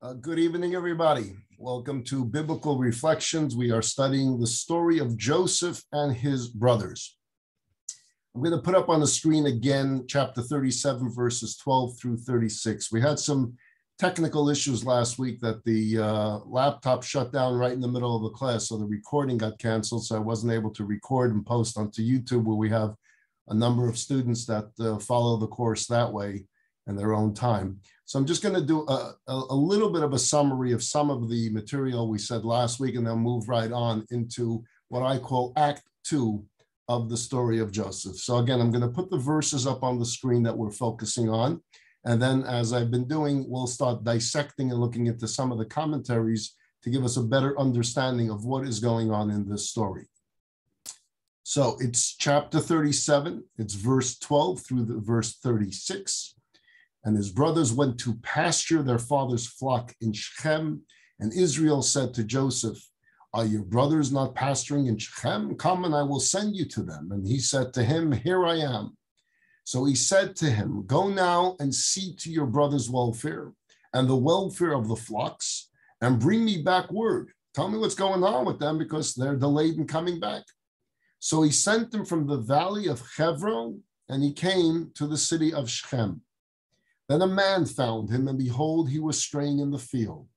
Good evening, everybody. Welcome to Biblical Reflections. We are studying the story of Joseph and his brothers. I'm going to put up on the screen again, chapter 37, verses 12 through 36. We had some technical issues last week that the laptop shut down right in the middle of the class, so the recording got canceled, so I wasn't able to record and post onto YouTube, where we have a number of students that follow the course that way in their own time. So I'm just going to do a little bit of a summary of some of the material we said last week, and then move right on into what I call Act 2 of the story of Joseph. So again, I'm going to put the verses up on the screen that we're focusing on. And then, as I've been doing, we'll start dissecting and looking into some of the commentaries to give us a better understanding of what is going on in this story. So it's chapter 37. It's verse 12 through the verse 36. And his brothers went to pasture their father's flock in Shechem. And Israel said to Joseph, "Are your brothers not pasturing in Shechem? Come, and I will send you to them." And he said to him, "Here I am." So he said to him, "Go now and see to your brother's welfare and the welfare of the flocks, and bring me back word. Tell me what's going on with them, because they're delayed in coming back." So he sent them from the valley of Hebron, and he came to the city of Shechem. Then a man found him, and behold, he was straying in the field.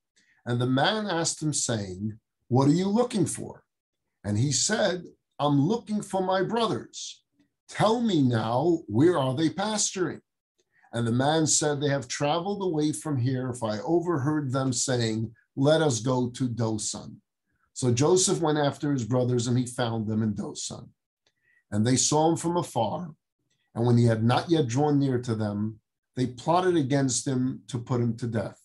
And the man asked him, saying, "What are you looking for?" And he said, "I'm looking for my brothers. Tell me now, where are they pasturing?" And the man said, "They have traveled away from here, for I overheard them saying, 'Let us go to Dothan.'" So Joseph went after his brothers, and he found them in Dothan. And they saw him from afar. And when he had not yet drawn near to them, they plotted against him to put him to death.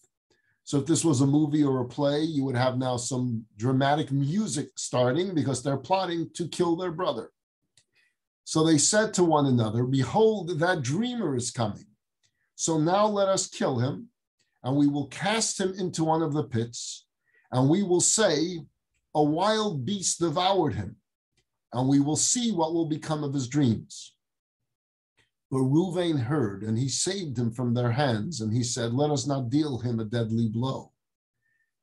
So if this was a movie or a play, you would have now some dramatic music starting, because they're plotting to kill their brother. So they said to one another, "Behold, that dreamer is coming. So now let us kill him, and we will cast him into one of the pits, and we will say, 'A wild beast devoured him,' and we will see what will become of his dreams." But Reuben heard, and he saved him from their hands. And he said, "Let us not deal him a deadly blow."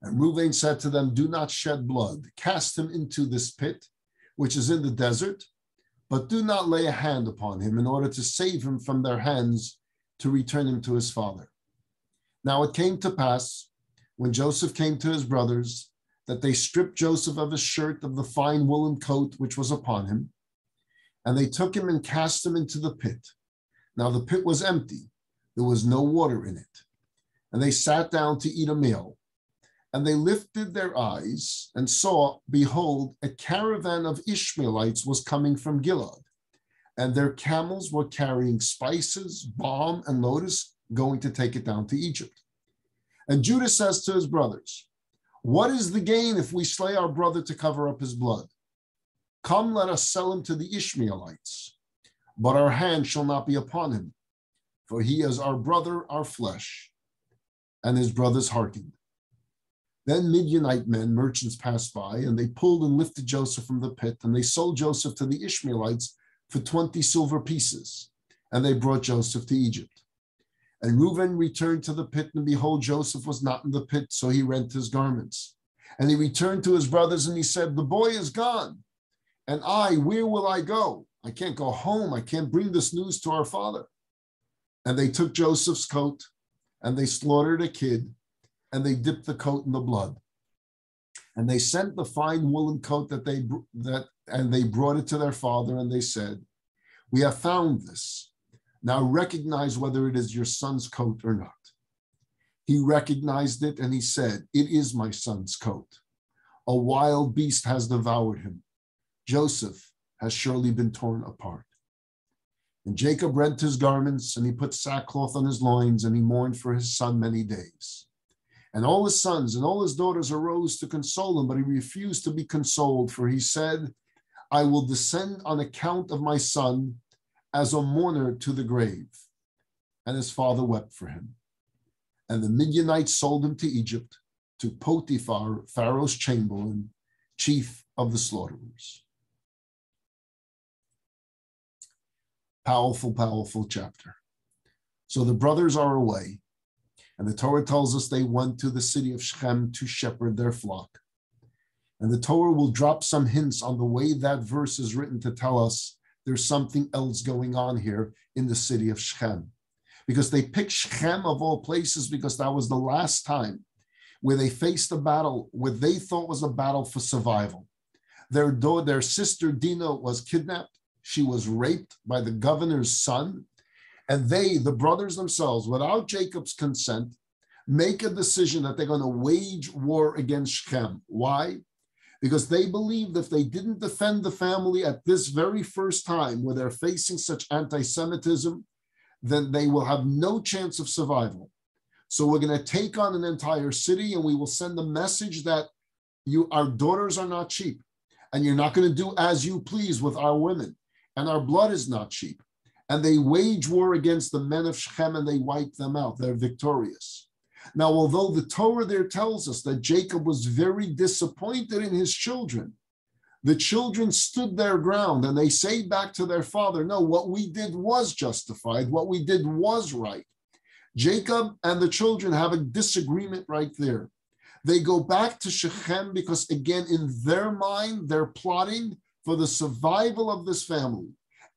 And Reuben said to them, "Do not shed blood. Cast him into this pit, which is in the desert, but do not lay a hand upon him, in order to save him from their hands, to return him to his father." Now it came to pass, when Joseph came to his brothers, that they stripped Joseph of his shirt, of the fine woolen coat which was upon him. And they took him and cast him into the pit. Now the pit was empty, there was no water in it. And they sat down to eat a meal. And they lifted their eyes and saw, behold, a caravan of Ishmaelites was coming from Gilead. And their camels were carrying spices, balm, and lotus, going to take it down to Egypt. And Judah says to his brothers, "What is the gain if we slay our brother to cover up his blood? Come, let us sell him to the Ishmaelites. But our hand shall not be upon him, for he is our brother, our flesh." And his brothers hearkened. Then Midianite men, merchants, passed by, and they pulled and lifted Joseph from the pit, and they sold Joseph to the Ishmaelites for 20 silver pieces, and they brought Joseph to Egypt. And Reuben returned to the pit, and behold, Joseph was not in the pit, so he rent his garments. And he returned to his brothers, and he said, "The boy is gone, and where will I go? I can't go home. I can't bring this news to our father." And they took Joseph's coat, and they slaughtered a kid, and they dipped the coat in the blood. And they sent the fine woolen coat and they brought it to their father, and they said, "We have found this. Now recognize whether it is your son's coat or not." He recognized it, and he said, "It is my son's coat. A wild beast has devoured him. Joseph has surely been torn apart." And Jacob rent his garments, and he put sackcloth on his loins, and he mourned for his son many days. And all his sons and all his daughters arose to console him, but he refused to be consoled, for he said, "I will descend on account of my son as a mourner to the grave." And his father wept for him. And the Midianites sold him to Egypt, to Potiphar, Pharaoh's chamberlain, chief of the slaughterers. Powerful, powerful chapter. So the brothers are away, And the Torah tells us they went to the city of Shechem to shepherd their flock. And the Torah will drop some hints on the way that verse is written to tell us there's something else going on here in the city of Shechem. Because they picked Shechem of all places because that was the last time where they faced a battle, what they thought was a battle for survival. Their sister Dinah was kidnapped. She was raped by the governor's son. And they, the brothers themselves, without Jacob's consent, make a decision that they're going to wage war against Shechem. Why? Because they believed if they didn't defend the family at this very first time where they're facing such anti-Semitism, then they will have no chance of survival. So we're going to take on an entire city and we will send a message that our daughters are not cheap and you're not going to do as you please with our women and our blood is not cheap. And they wage war against the men of Shechem and they wipe them out. They're victorious. Now, although the Torah there tells us that Jacob was very disappointed in his children, the children stood their ground and they say back to their father, no, what we did was justified. What we did was right. Jacob and the children have a disagreement right there. They go back to Shechem because, again, in their mind, they're plotting for the survival of this family.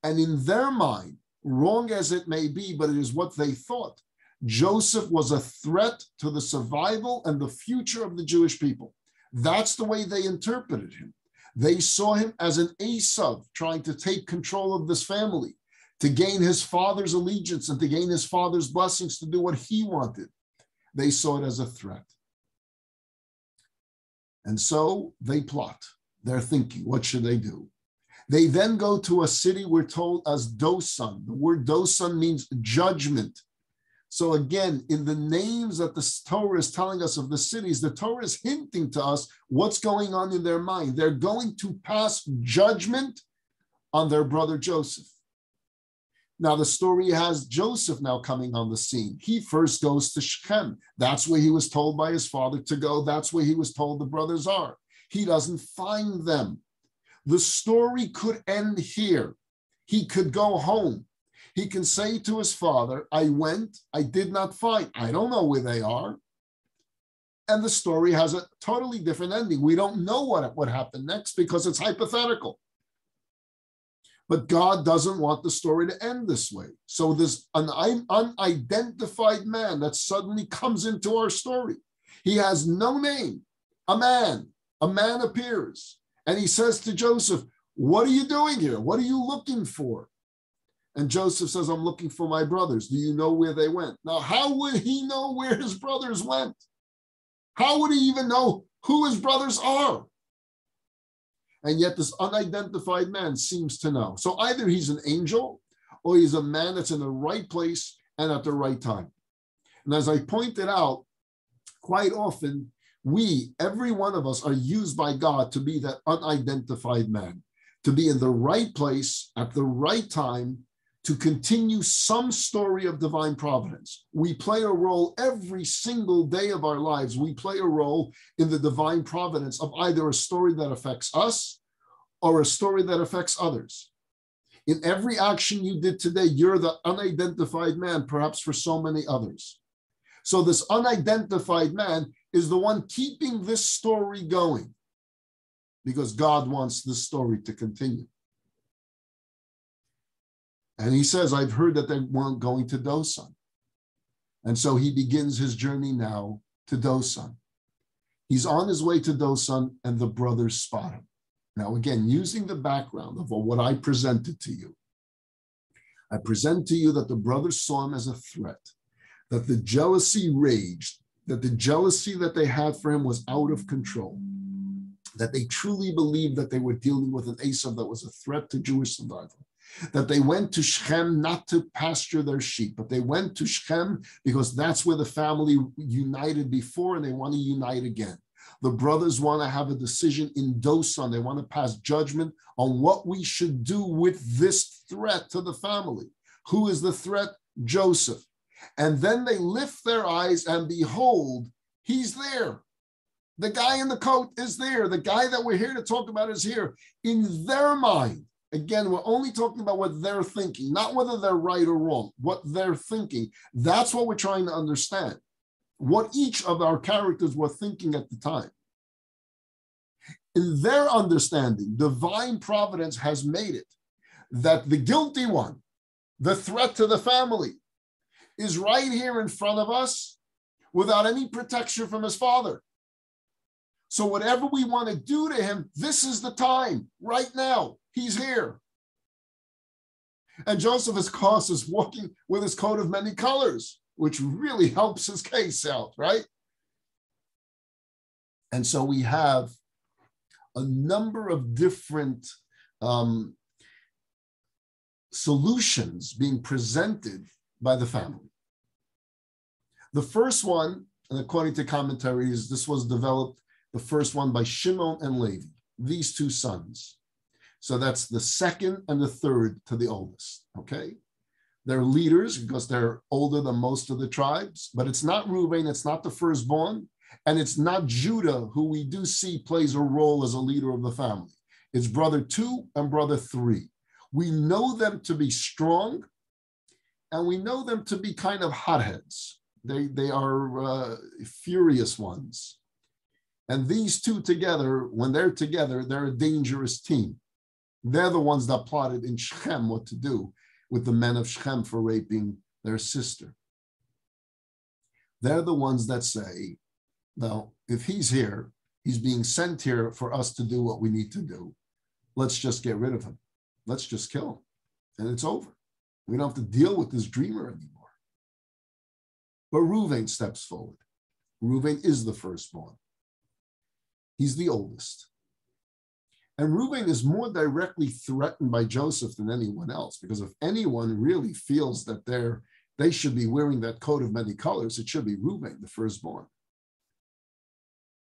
And in their mind, wrong as it may be, but it is what they thought, Joseph was a threat to the survival and the future of the Jewish people. That's the way they interpreted him. They saw him as an Esav trying to take control of this family, to gain his father's allegiance and to gain his father's blessings to do what he wanted. They saw it as a threat. And so they plot. They're thinking, what should they do? They then go to a city we're told as Dosan. The word Dosan means judgment. So again, in the names that the Torah is telling us of the cities, the Torah is hinting to us what's going on in their mind. They're going to pass judgment on their brother Joseph. Now the story has Joseph now coming on the scene. He first goes to Shechem. That's where he was told by his father to go. That's where he was told the brothers are. He doesn't find them. The story could end here. He could go home. He can say to his father, I went, I did not find, I don't know where they are. And the story has a totally different ending. We don't know what happened next because it's hypothetical. But God doesn't want the story to end this way. So there's an unidentified man that suddenly comes into our story. He has no name. A man appears. And he says to Joseph, what are you doing here? What are you looking for? And Joseph says, I'm looking for my brothers. Do you know where they went? Now, how would he know where his brothers went? How would he even know who his brothers are? And yet this unidentified man seems to know. So either he's an angel or he's a man that's in the right place and at the right time. And as I pointed out, quite often, every one of us are used by God to be that unidentified man, to be in the right place at the right time, to continue some story of divine providence. We play a role every single day of our lives. We play a role in the divine providence of either a story that affects us or a story that affects others. In every action you did today, you're the unidentified man, perhaps for so many others. So this unidentified man is the one keeping this story going because God wants this story to continue. And he says, I've heard that they weren't going to Dosan. And so he begins his journey now to Dosan. He's on his way to Dosan and the brothers spot him. Now, again, using the background of what I presented to you, I present to you that the brothers saw him as a threat, that the jealousy raged, that the jealousy that they had for him was out of control, that they truly believed that they were dealing with an Esav that was a threat to Jewish survival, that they went to Shechem not to pasture their sheep, but they went to Shechem because that's where the family united before and they want to unite again. The brothers want to have a decision in Dosan. They want to pass judgment on what we should do with this threat to the family. Who is the threat? Joseph. And then they lift their eyes and behold, he's there. The guy in the coat is there. The guy that we're here to talk about is here. In their mind, again, we're only talking about what they're thinking, not whether they're right or wrong, what they're thinking. That's what we're trying to understand. what each of our characters were thinking at the time. In their understanding, divine providence has made it that the guilty one, the threat to the family, is right here in front of us without any protection from his father. So whatever we want to do to him, this is the time, right now. He's here. And Joseph, of course, is walking with his coat of many colors, which really helps his case out, right? And so we have a number of different solutions being presented by the family. The first one, and according to commentaries, this was developed, the first one by Shimon and Levi, these two sons. So that's the second and the third to the oldest, okay? They're leaders because they're older than most of the tribes, but it's not Reuben, it's not the firstborn, and it's not Judah, who we do see plays a role as a leader of the family. It's brother 2 and brother 3. We know them to be strong, and we know them to be kind of hotheads. They are furious ones. And these two together, when they're together, they're a dangerous team. They're the ones that plotted in Shechem what to do with the men of Shechem for raping their sister. They're the ones that say, well, if he's here, he's being sent here for us to do what we need to do. Let's just get rid of him. Let's just kill him. And it's over. We don't have to deal with this dreamer anymore. But Reuven steps forward. Reuven is the firstborn. He's the oldest. And Reuven is more directly threatened by Joseph than anyone else, because if anyone really feels that they should be wearing that coat of many colors, it should be Reuven, the firstborn.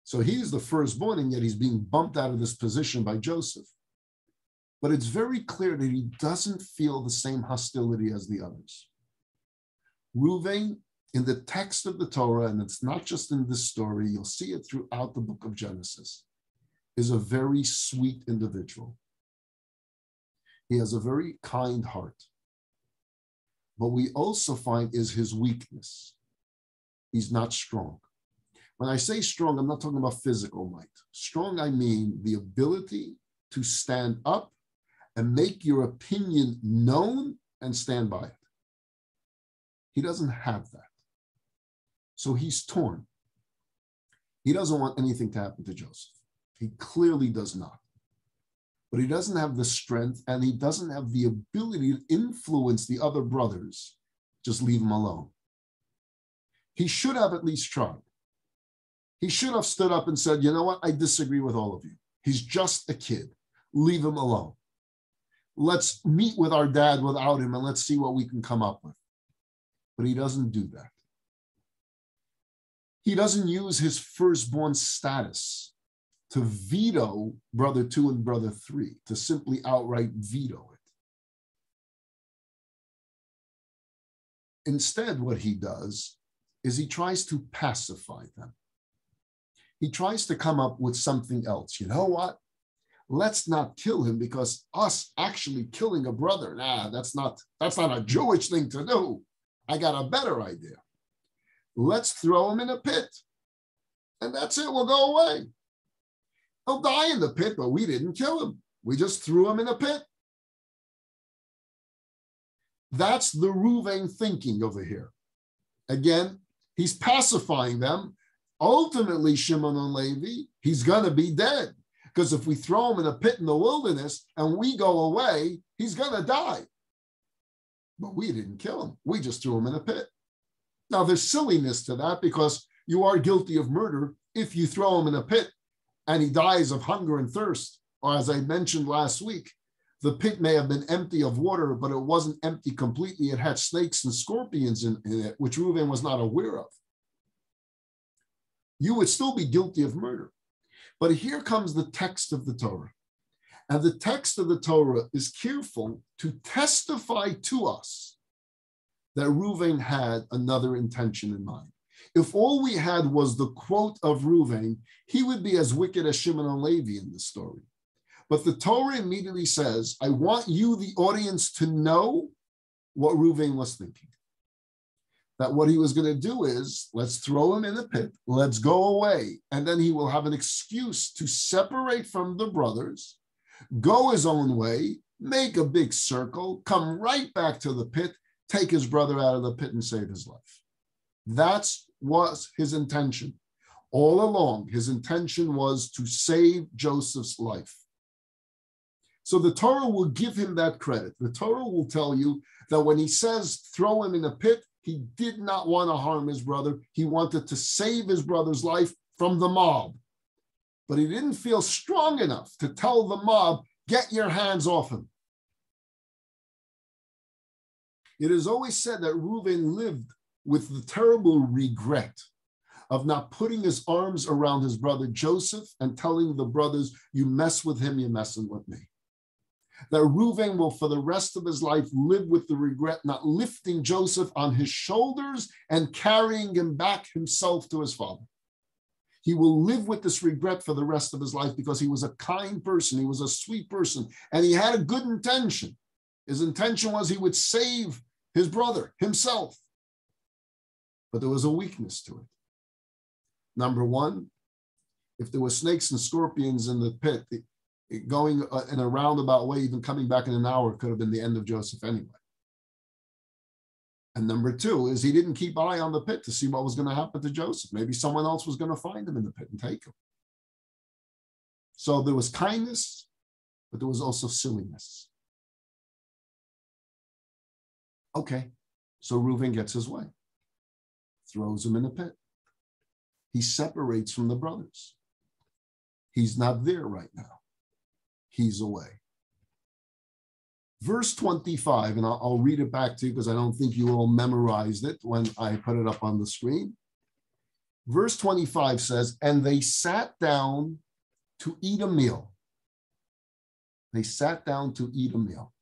So he's the firstborn, and yet he's being bumped out of this position by Joseph. But it's very clear that he doesn't feel the same hostility as the others. Reuven, in the text of the Torah, and it's not just in this story, you'll see it throughout the book of Genesis, is a very sweet individual. He has a very kind heart. But we also find is his weakness. He's not strong. When I say strong, I'm not talking about physical might. Strong, I mean the ability to stand up and make your opinion known and stand by it. He doesn't have that. So he's torn. He doesn't want anything to happen to Joseph. He clearly does not. But he doesn't have the strength, and he doesn't have the ability to influence the other brothers. Just leave him alone. He should have at least tried. He should have stood up and said, you know what, I disagree with all of you. He's just a kid. Leave him alone. Let's meet with our dad without him, and let's see what we can come up with. But he doesn't do that. He doesn't use his firstborn status to veto brother 2 and brother 3, to simply outright veto it. Instead, what he does is he tries to pacify them. He tries to come up with something else. You know what? Let's not kill him, because us actually killing a brother, that's not a Jewish thing to do. I got a better idea. Let's throw him in a pit. And that's it, we'll go away. He'll die in the pit, but we didn't kill him. We just threw him in a pit. That's the Reuven thinking over here. Again, he's pacifying them. Ultimately, Shimon and Levi, he's going to be dead. Because if we throw him in a pit in the wilderness and we go away, he's going to die. But we didn't kill him. We just threw him in a pit. Now, there's silliness to that, because you are guilty of murder if you throw him in a pit and he dies of hunger and thirst. Or as I mentioned last week, the pit may have been empty of water, but it wasn't empty completely. It had snakes and scorpions in it, which Reuven was not aware of. You would still be guilty of murder. But here comes the text of the Torah. And the text of the Torah is careful to testify to us that Reuven had another intention in mind. If all we had was the quote of Reuven, he would be as wicked as Shimon and Levi in this story. But the Torah immediately says, I want you, the audience, to know what Reuven was thinking. that what he was going to do is, let's throw him in the pit, let's go away, and then he will have an excuse to separate from the brothers, go his own way, make a big circle, come right back to the pit, take his brother out of the pit and save his life. That was his intention. All along, his intention was to save Joseph's life. So the Torah will give him that credit. The Torah will tell you that when he says throw him in a pit, he did not want to harm his brother. He wanted to save his brother's life from the mob. But he didn't feel strong enough to tell the mob, get your hands off him. It is always said that Reuven lived with the terrible regret of not putting his arms around his brother Joseph and telling the brothers, you mess with him, you're messing with me. That Reuven will, for the rest of his life, live with the regret not lifting Joseph on his shoulders and carrying him back himself to his father. He will live with this regret for the rest of his life because he was a kind person, he was a sweet person, and he had a good intention. His intention was he would save his brother, himself. But there was a weakness to it. Number one, if there were snakes and scorpions in the pit, going in a roundabout way, even coming back in an hour, could have been the end of Joseph anyway. And number two is he didn't keep eye on the pit to see what was going to happen to Joseph. Maybe someone else was going to find him in the pit and take him. So there was kindness, but there was also silliness. Okay, so Reuven gets his way, throws him in the pit. He separates from the brothers. He's not there right now. He's away. Verse 25, and I'll read it back to you because I don't think you all memorized it when I put it up on the screen. Verse 25 says, and they sat down to eat a meal. They sat down to eat a meal.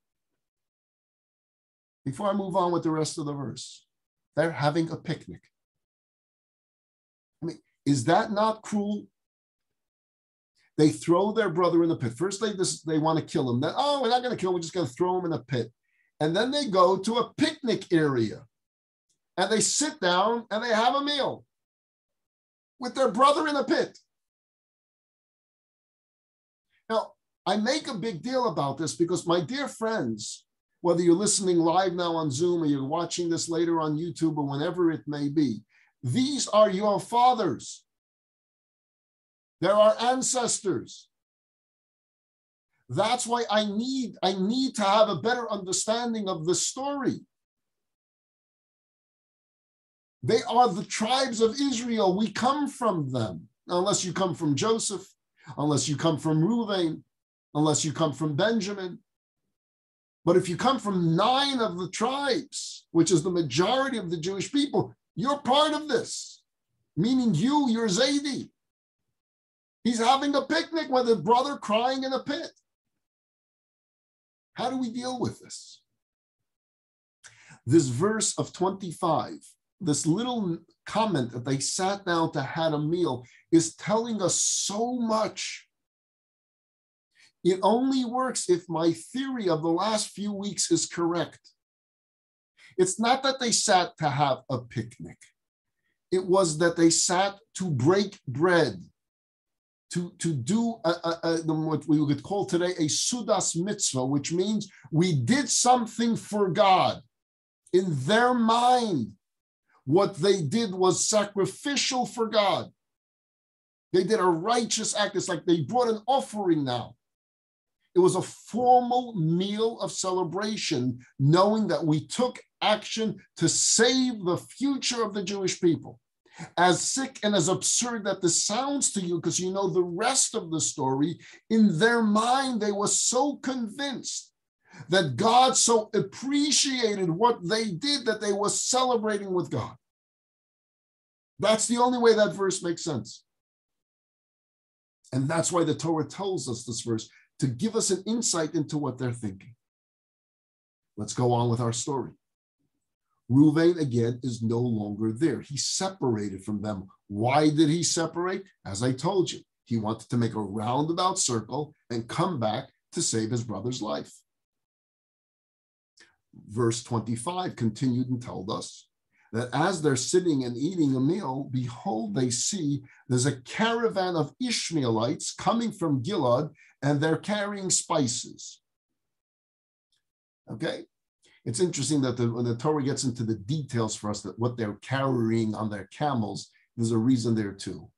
Before I move on with the rest of the verse, they're having a picnic. I mean, is that not cruel? They throw their brother in the pit. First, they want to kill him. Then, oh, we're not going to kill him. We're just going to throw him in a pit. And then they go to a picnic area. And they sit down and they have a meal with their brother in a pit. Now, I make a big deal about this because, my dear friends, whether you're listening live now on Zoom or you're watching this later on YouTube or whenever it may be, these are your fathers. They're our ancestors. That's why I need to have a better understanding of the story. They are the tribes of Israel. We come from them. Unless you come from Joseph, unless you come from Reuven, unless you come from Benjamin. But if you come from 9 of the tribes, which is the majority of the Jewish people, you're part of this. Meaning you're Zaidi. He's having a picnic with his brother crying in a pit. How do we deal with this? This verse of 25, this little comment that they sat down to have a meal, is telling us so much. It only works if my theory of the last few weeks is correct. It's not that they sat to have a picnic. It was that they sat to break bread, to do what we would call today a sudas mitzvah, which means we did something for God. In their mind, what they did was sacrificial for God. They did a righteous act. It's like they brought an offering now. It was a formal meal of celebration, knowing that we took action to save the future of the Jewish people. As sick and as absurd that this sounds to you, because you know the rest of the story, in their mind, they were so convinced that God so appreciated what they did that they were celebrating with God. That's the only way that verse makes sense. And that's why the Torah tells us this verse, to give us an insight into what they're thinking. Let's go on with our story. Reuven, again, is no longer there. He separated from them. Why did he separate? As I told you, he wanted to make a roundabout circle and come back to save his brother's life. Verse 25 continued and told us that as they're sitting and eating a meal, behold, they see there's a caravan of Ishmaelites coming from Gilead, and they're carrying spices. Okay? It's interesting that when the Torah gets into the details for us, that what they're carrying on their camels, there's a reason there too.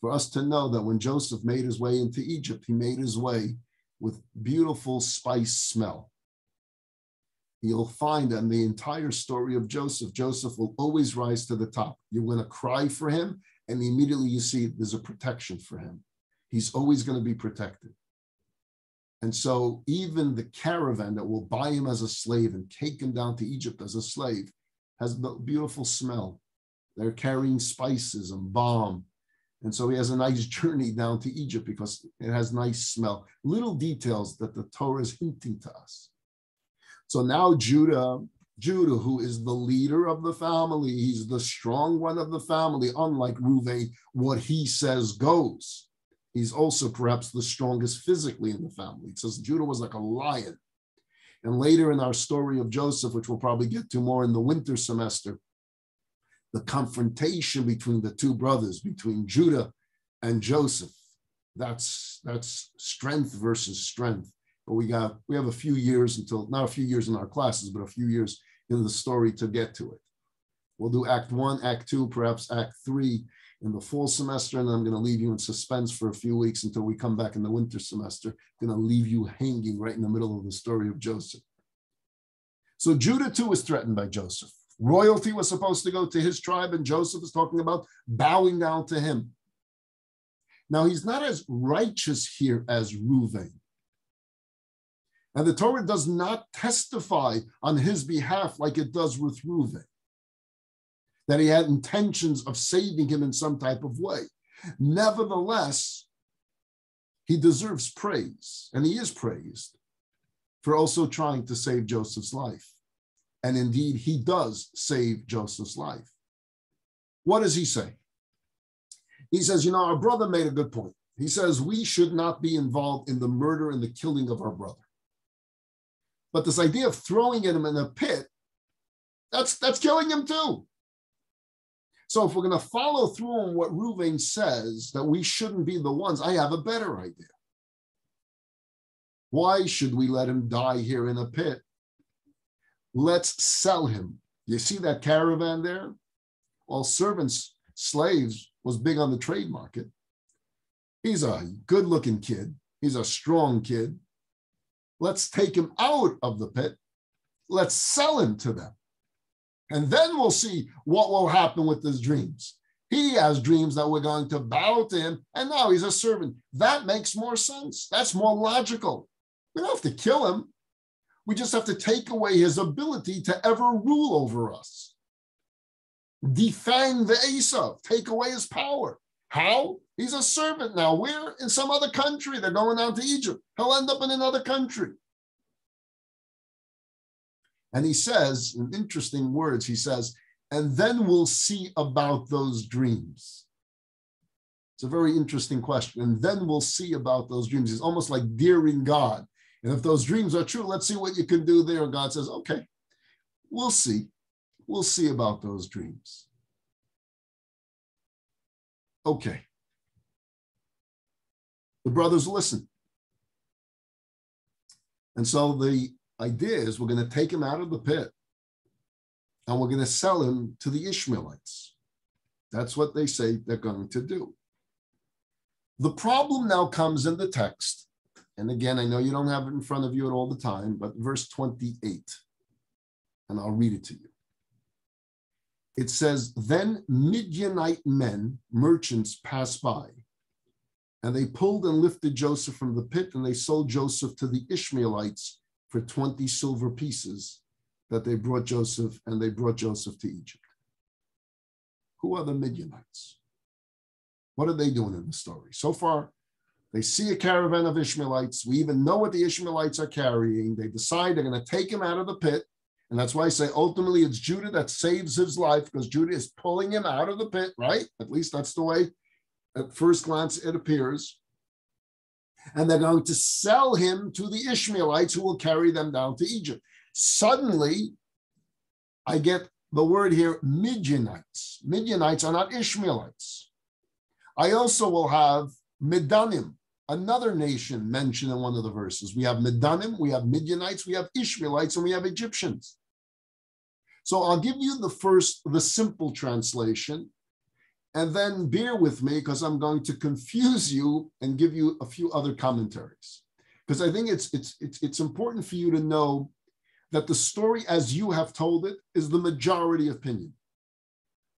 For us to know that when Joseph made his way into Egypt, he made his way with beautiful spice smell. You'll find in the entire story of Joseph, Joseph will always rise to the top. You're going to cry for him, and immediately you see there's a protection for him. He's always going to be protected. And so even the caravan that will buy him as a slave and take him down to Egypt as a slave has a beautiful smell. They're carrying spices and balm. And so he has a nice journey down to Egypt because it has nice smell. Little details that the Torah is hinting to us. So now Judah, who is the leader of the family, he's the strong one of the family, unlike Reuven, what he says goes. He's also perhaps the strongest physically in the family. It says Judah was like a lion. And later in our story of Joseph, which we'll probably get to more in the winter semester, the confrontation between the two brothers, between Judah and Joseph, that's strength versus strength. But we have a few years until, not a few years in our classes, but a few years in the story to get to it. We'll do Act 1, Act 2, perhaps Act 3 in the fall semester, and then I'm going to leave you in suspense for a few weeks until we come back in the winter semester. I'm going to leave you hanging right in the middle of the story of Joseph. So Judah too was threatened by Joseph. Royalty was supposed to go to his tribe, and Joseph is talking about bowing down to him. Now, he's not as righteous here as Reuven. And the Torah does not testify on his behalf like it does with Reuven, that he had intentions of saving him in some type of way. Nevertheless, he deserves praise, and he is praised for also trying to save Joseph's life. And indeed, he does save Joseph's life. What does he say? He says, our brother made a good point. He says, we should not be involved in the murder and the killing of our brother. But this idea of throwing him in a pit, that's killing him too. So if we're going to follow through on what Reuven says, that we shouldn't be the ones, I have a better idea. Why should we let him die here in a pit? Let's sell him. You see that caravan there? Well, servants, slaves was big on the trade market. He's a good-looking kid. He's a strong kid. Let's take him out of the pit. Let's sell him to them. And then we'll see what will happen with his dreams. He has dreams that we're going to bow to him, and now he's a servant. That makes more sense. That's more logical. We don't have to kill him. We just have to take away his ability to ever rule over us. Defang the Esav, take away his power. How? He's a servant now. We're in some other country. They're going down to Egypt. He'll end up in another country. And he says, in interesting words, he says, and then we'll see about those dreams. It's a very interesting question. And then we'll see about those dreams. It's almost like daring God. And if those dreams are true, let's see what you can do there. And God says, okay, we'll see. We'll see about those dreams. Okay. The brothers listen. And so the idea is we're going to take him out of the pit and we're going to sell him to the Ishmaelites. That's what they say they're going to do. The problem now comes in the text. And again, I know you don't have it in front of you at all the time, but verse 28, and I'll read it to you. It says, then Midianite men, merchants, passed by, and they pulled and lifted Joseph from the pit, and they sold Joseph to the Ishmaelites for 20 silver pieces that they brought Joseph, and they brought Joseph to Egypt. Who are the Midianites? What are they doing in the story? So far, they see a caravan of Ishmaelites. We even know what the Ishmaelites are carrying. They decide they're going to take him out of the pit. And that's why I say ultimately it's Judah that saves his life, because Judah is pulling him out of the pit, right? At least that's the way at first glance it appears. And they're going to sell him to the Ishmaelites who will carry them down to Egypt. Suddenly, I get the word here, Midianites. Midianites are not Ishmaelites. I also will have Midanim, another nation mentioned in one of the verses. We have Midanim, we have Midianites, we have Ishmaelites, and we have Egyptians. So I'll give you the simple translation, and then bear with me because I'm going to confuse you and give you a few other commentaries. Because I think it's important for you to know that the story as you have told it is the majority opinion.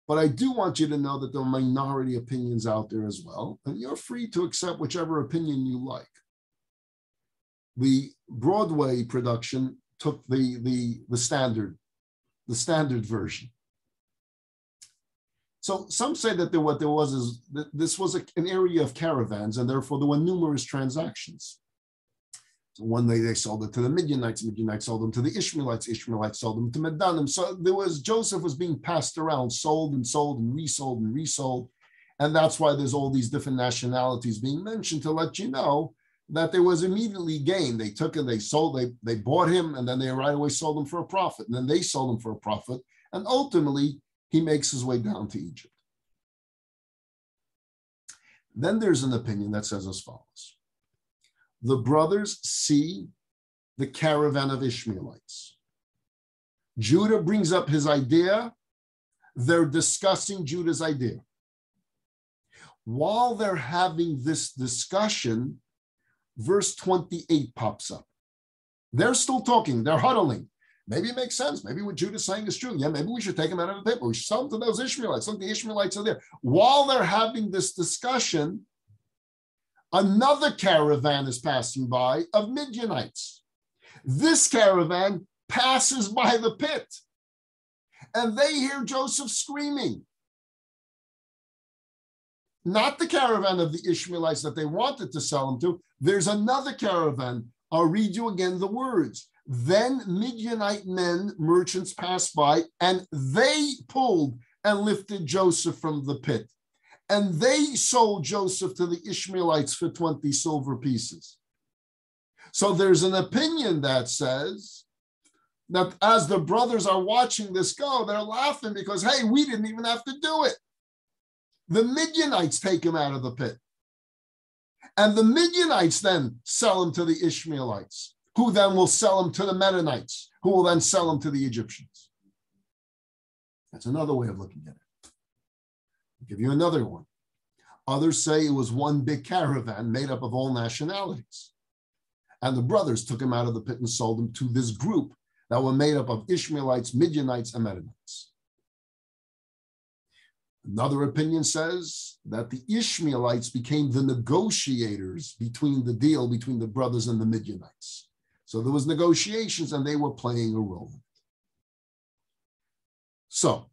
But I do want you to know that there are minority opinions out there as well, and you're free to accept whichever opinion you like. The Broadway production took the standard version. So some say that what there was is that this was an area of caravans, and therefore there were numerous transactions. So one day they sold it to the Midianites sold them to the Ishmaelites sold them to Midanim. So Joseph was being passed around, sold and sold and resold and resold. And that's why there's all these different nationalities being mentioned to let you know that there was immediately gain. They took it, they bought him, and then they right away sold him for a profit. And then they sold him for a profit. And ultimately, he makes his way down to Egypt. Then there's an opinion that says as follows. The brothers see the caravan of Ishmaelites. Judah brings up his idea. They're discussing Judah's idea. While they're having this discussion, verse 28 pops up. They're still talking. They're huddling. Maybe it makes sense. Maybe what Judah's saying is true. Yeah, maybe we should take them out of the pit. We should sell them to those Ishmaelites. Look, the Ishmaelites are there. While they're having this discussion, another caravan is passing by of Midianites. This caravan passes by the pit, and they hear Joseph screaming. Not the caravan of the Ishmaelites that they wanted to sell him to. There's another caravan. I'll read you again the words. Then Midianite men, merchants passed by, and they pulled and lifted Joseph from the pit. And they sold Joseph to the Ishmaelites for 20 silver pieces. So there's an opinion that says that as the brothers are watching this go, they're laughing because, hey, we didn't even have to do it. The Midianites take him out of the pit. And the Midianites then sell him to the Ishmaelites, who then will sell him to the Mennonites, who will then sell him to the Egyptians. That's another way of looking at it. I'll give you another one. Others say it was one big caravan made up of all nationalities. And the brothers took him out of the pit and sold him to this group that were made up of Ishmaelites, Midianites, and Mennonites. Another opinion says that the Ishmaelites became the negotiators between the deal between the brothers and the Midianites. So there was negotiations and they were playing a role. So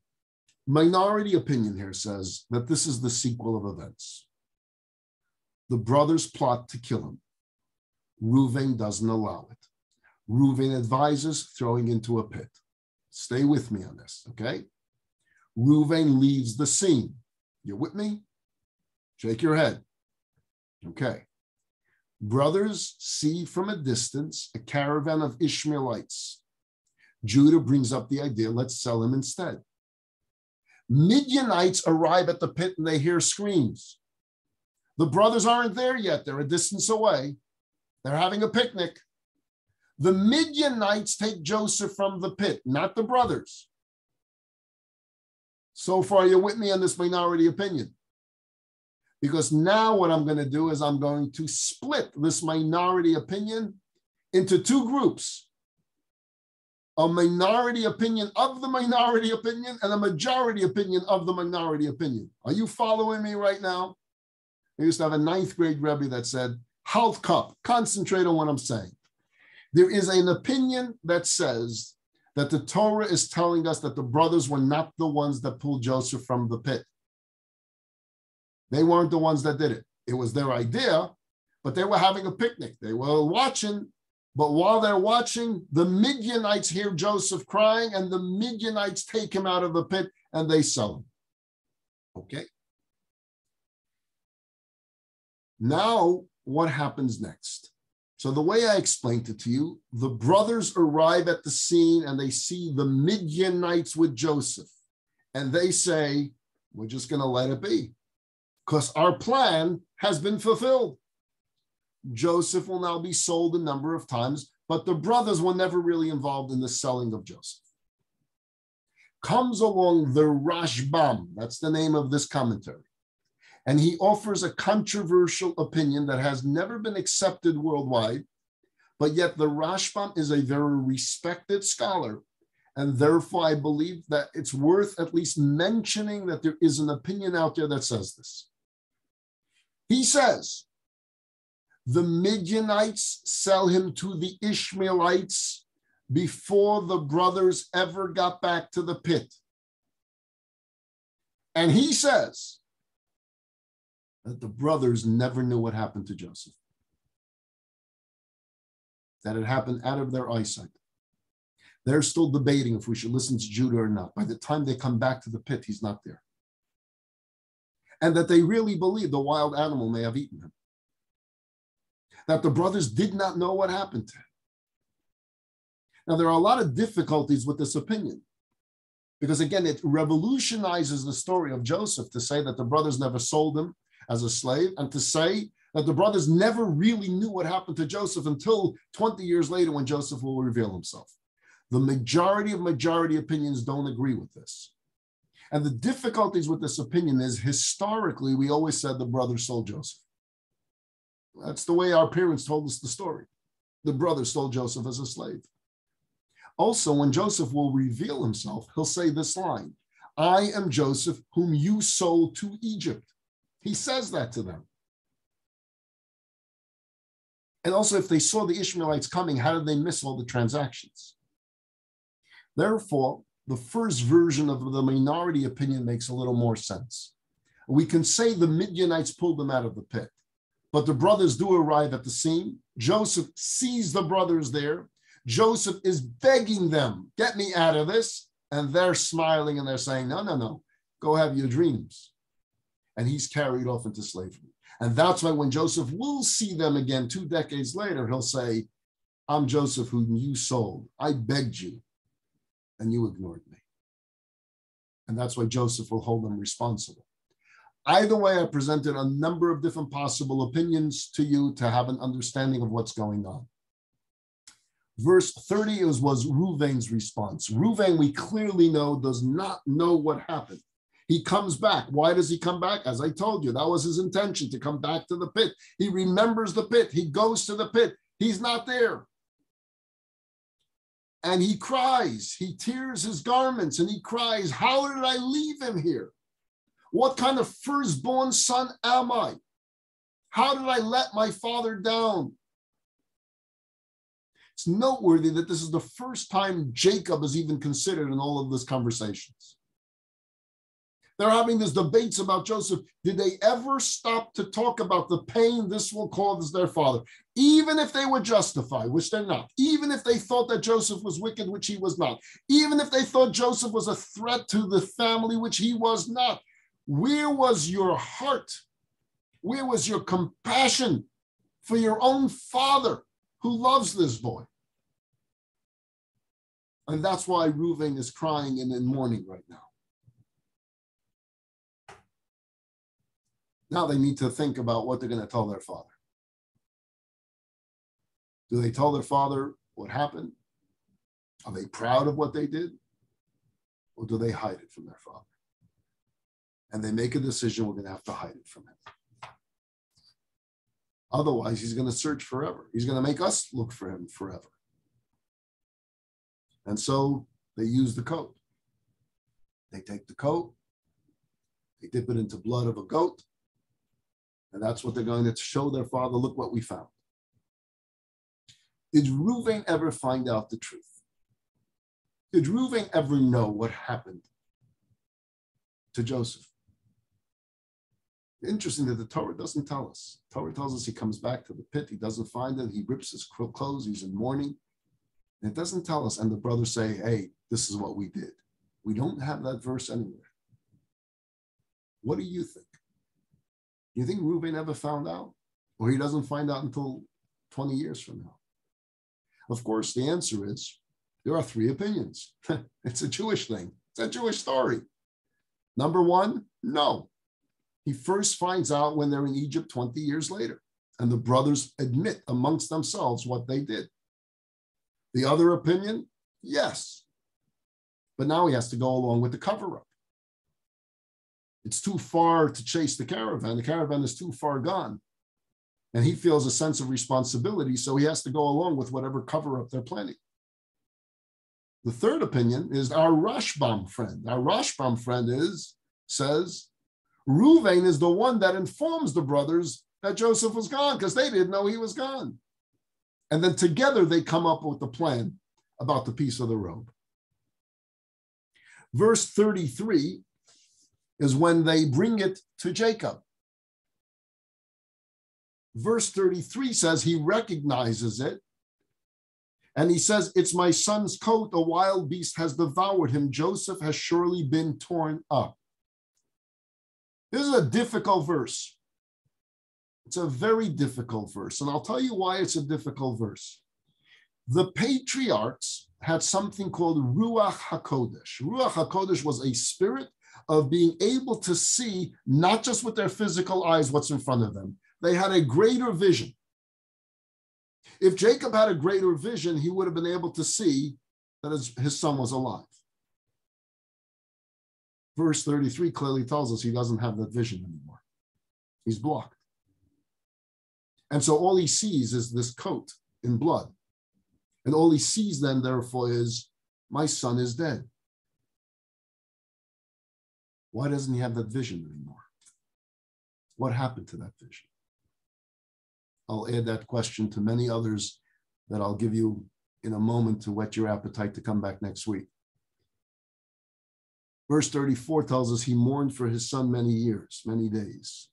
minority opinion here says that this is the sequel of events. The brothers plot to kill him. Reuven doesn't allow it. Reuven advises throwing into a pit. Stay with me on this, okay? Reuven leaves the scene. You with me? Shake your head. Okay. Brothers see from a distance a caravan of Ishmaelites. Judah brings up the idea, let's sell him instead. Midianites arrive at the pit and they hear screams. The brothers aren't there yet. They're a distance away. They're having a picnic. The Midianites take Joseph from the pit, not the brothers. So far, you're with me on this minority opinion. Because now what I'm going to do is I'm going to split this minority opinion into two groups. A minority opinion of the minority opinion and a majority opinion of the minority opinion. Are you following me right now? I used to have a 9th grade Rebbe that said, Halt cup, concentrate on what I'm saying. There is an opinion that says that the Torah is telling us that the brothers were not the ones that pulled Joseph from the pit. They weren't the ones that did it. It was their idea, but they were having a picnic. They were watching, but while they're watching, the Midianites hear Joseph crying, and the Midianites take him out of the pit, and they sell him. Okay? Now, what happens next? So the way I explained it to you, the brothers arrive at the scene and they see the Midianites with Joseph. And they say, we're just going to let it be because our plan has been fulfilled. Joseph will now be sold a number of times, but the brothers were never really involved in the selling of Joseph. Comes along the Rashbam, that's the name of this commentary, and he offers a controversial opinion that has never been accepted worldwide, but yet the Rashbam is a very respected scholar, and therefore I believe that it's worth at least mentioning that there is an opinion out there that says this. He says, the Midianites sell him to the Ishmaelites before the brothers ever got back to the pit. And he says that the brothers never knew what happened to Joseph, that it happened out of their eyesight. They're still debating if we should listen to Judah or not. By the time they come back to the pit, he's not there. And that they really believe the wild animal may have eaten him. That the brothers did not know what happened to him. Now, there are a lot of difficulties with this opinion because, again, it revolutionizes the story of Joseph to say that the brothers never sold him as a slave and to say that the brothers never really knew what happened to Joseph until 20 years later when Joseph will reveal himself. The majority opinions don't agree with this. And the difficulties with this opinion is historically, we always said the brothers sold Joseph. That's the way our parents told us the story. The brothers sold Joseph as a slave. Also, when Joseph will reveal himself, he'll say this line, I am Joseph, whom you sold to Egypt. He says that to them. And also, if they saw the Ishmaelites coming, how did they miss all the transactions? Therefore, the first version of the minority opinion makes a little more sense. We can say the Midianites pulled them out of the pit, but the brothers do arrive at the scene. Joseph sees the brothers there. Joseph is begging them, get me out of this. And they're smiling and they're saying, no, go have your dreams. And he's carried off into slavery. And that's why when Joseph will see them again 2 decades later, he'll say, I'm Joseph whom you sold. I begged you and you ignored me. And that's why Joseph will hold them responsible. Either way, I presented a number of different possible opinions to you to have an understanding of what's going on. Verse 30 was Reuven's response. Reuven, we clearly know, does not know what happened. He comes back. Why does he come back? As I told you, that was his intention, to come back to the pit. He remembers the pit. He goes to the pit. He's not there. And he cries. He tears his garments and he cries, how did I leave him here? What kind of firstborn son am I? How did I let my father down? It's noteworthy that this is the first time Jacob is even considered in all of these conversations. They're having these debates about Joseph. Did they ever stop to talk about the pain this will cause their father? Even if they were justified, which they're not. Even if they thought that Joseph was wicked, which he was not. Even if they thought Joseph was a threat to the family, which he was not. Where was your heart? Where was your compassion for your own father who loves this boy? And that's why Reuven is crying and in mourning right now. Now they need to think about what they're going to tell their father. Do they tell their father what happened? Are they proud of what they did? Or do they hide it from their father? And they make a decision, we're going to have to hide it from him. Otherwise, he's going to search forever. He's going to make us look for him forever. And so they use the coat. They take the coat, they dip it into blood of a goat, and that's what they're going to show their father, look what we found. Did Reuven ever find out the truth? Did Reuven ever know what happened to Joseph? Interesting that the Torah doesn't tell us. The Torah tells us he comes back to the pit, he doesn't find it, he rips his clothes, he's in mourning. And it doesn't tell us, and the brothers say, hey, this is what we did. We don't have that verse anywhere. What do you think? Do you think Reuven ever found out? Or he doesn't find out until 20 years from now? Of course, the answer is there are three opinions. It's a Jewish thing. It's a Jewish story. Number one, no. He first finds out when they're in Egypt 20 years later, and the brothers admit amongst themselves what they did. The other opinion, yes. But now he has to go along with the cover-up. It's too far to chase the caravan. The caravan is too far gone. And he feels a sense of responsibility, so he has to go along with whatever cover-up they're planning. The third opinion is our Rashbam friend. Our Rashbam friend says, Reuven is the one that informs the brothers that Joseph was gone because they didn't know he was gone. And then together they come up with the plan about the piece of the robe. Verse 33 is when they bring it to Jacob. Verse 33 says he recognizes it. And he says, it's my son's coat. A wild beast has devoured him. Joseph has surely been torn up. This is a difficult verse. It's a very difficult verse. And I'll tell you why it's a difficult verse. The patriarchs had something called Ruach HaKodesh. Ruach HaKodesh was a spirit of being able to see, not just with their physical eyes, what's in front of them. They had a greater vision. If Jacob had a greater vision, he would have been able to see that his son was alive. Verse 33 clearly tells us he doesn't have that vision anymore. He's blocked. And so all he sees is this coat in blood. And all he sees then, therefore, is, my son is dead. Why doesn't he have that vision anymore? What happened to that vision? I'll add that question to many others that I'll give you in a moment to whet your appetite to come back next week. Verse 34 tells us he mourned for his son many years, many days.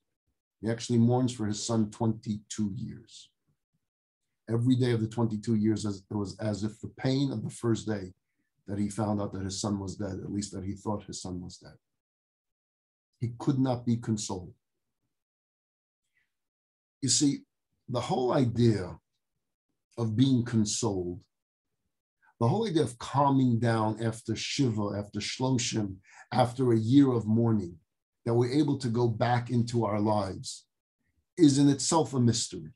He actually mourns for his son 22 years. Every day of the 22 years, it was as if the pain of the first day that he found out that his son was dead, at least that he thought his son was dead. He could not be consoled. You see, the whole idea of being consoled, the whole idea of calming down after Shiva, after Shloshim, after a year of mourning, that we're able to go back into our lives, is in itself a mystery.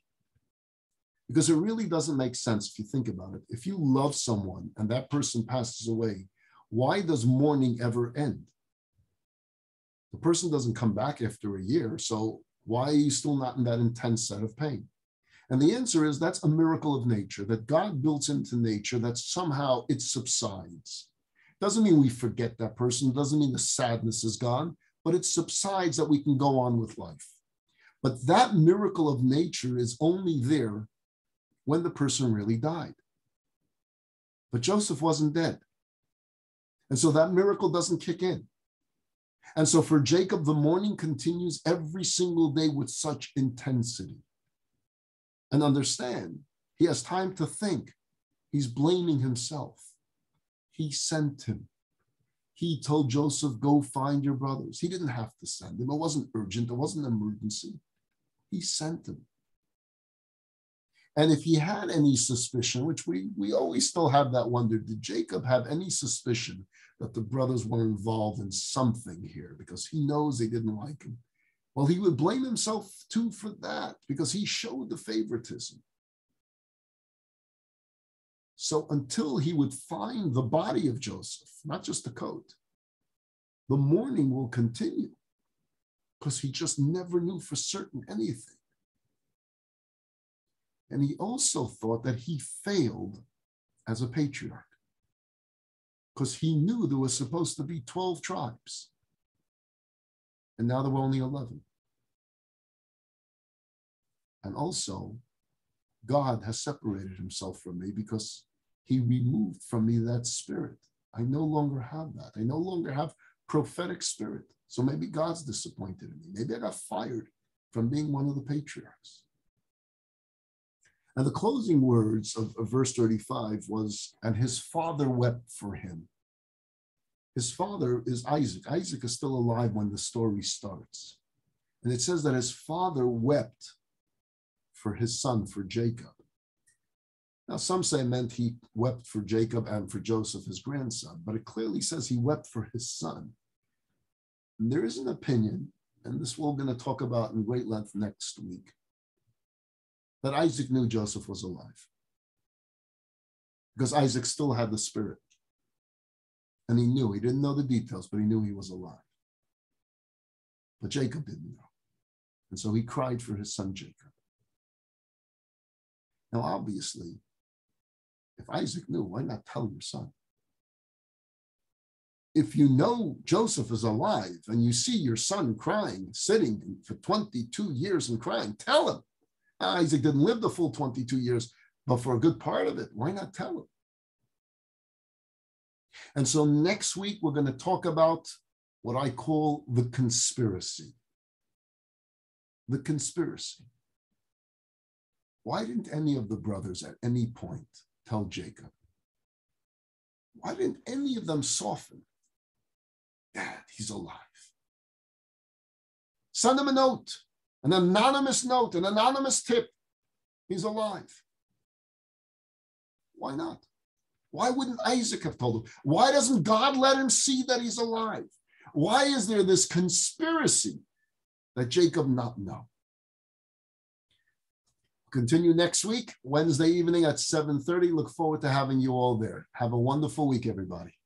Because it really doesn't make sense if you think about it. If you love someone and that person passes away, why does mourning ever end? The person doesn't come back after a year, so why are you still not in that intense set of pain? And the answer is that's a miracle of nature, that God builds into nature that somehow it subsides. Doesn't mean we forget that person, doesn't mean the sadness is gone, but it subsides that we can go on with life. But that miracle of nature is only there when the person really died. But Joseph wasn't dead. And so that miracle doesn't kick in. And so for Jacob, the mourning continues every single day with such intensity. And understand, he has time to think. He's blaming himself. He sent him. He told Joseph, go find your brothers. He didn't have to send him. It wasn't urgent. It wasn't an emergency. He sent him. And if he had any suspicion, which we always still have that wonder, did Jacob have any suspicion that the brothers were involved in something here because he knows they didn't like him? Well, he would blame himself too for that because he showed the favoritism. So until he would find the body of Joseph, not just the coat, the mourning will continue because he just never knew for certain anything. And he also thought that he failed as a patriarch because he knew there was supposed to be 12 tribes. And now there were only 11. And also, God has separated himself from me because he removed from me that spirit. I no longer have that. I no longer have prophetic spirit. So maybe God's disappointed in me. Maybe I got fired from being one of the patriarchs. And the closing words of verse 35 was, and his father wept for him. His father is Isaac. Isaac is still alive when the story starts. And it says that his father wept for his son, for Jacob. Now, some say it meant he wept for Jacob and for Joseph, his grandson, but it clearly says he wept for his son. And there is an opinion, and this we're going to talk about in great length next week, that Isaac knew Joseph was alive. Because Isaac still had the spirit. And he knew, he didn't know the details, but he knew he was alive. But Jacob didn't know. And so he cried for his son Jacob. Now, obviously, if Isaac knew, why not tell your son? If you know Joseph is alive and you see your son crying, sitting for 22 years and crying, tell him. Isaac didn't live the full 22 years, but for a good part of it, why not tell him? And so next week, we're going to talk about what I call the conspiracy. The conspiracy. Why didn't any of the brothers at any point tell Jacob? Why didn't any of them soften? Dad, he's alive. Send him a note, an anonymous note, an anonymous tip. He's alive. Why not? Why wouldn't Isaac have told him? Why doesn't God let him see that he's alive? Why is there this conspiracy that Jacob not know? Continue next week, Wednesday evening at 7:30. Look forward to having you all there. Have a wonderful week, everybody.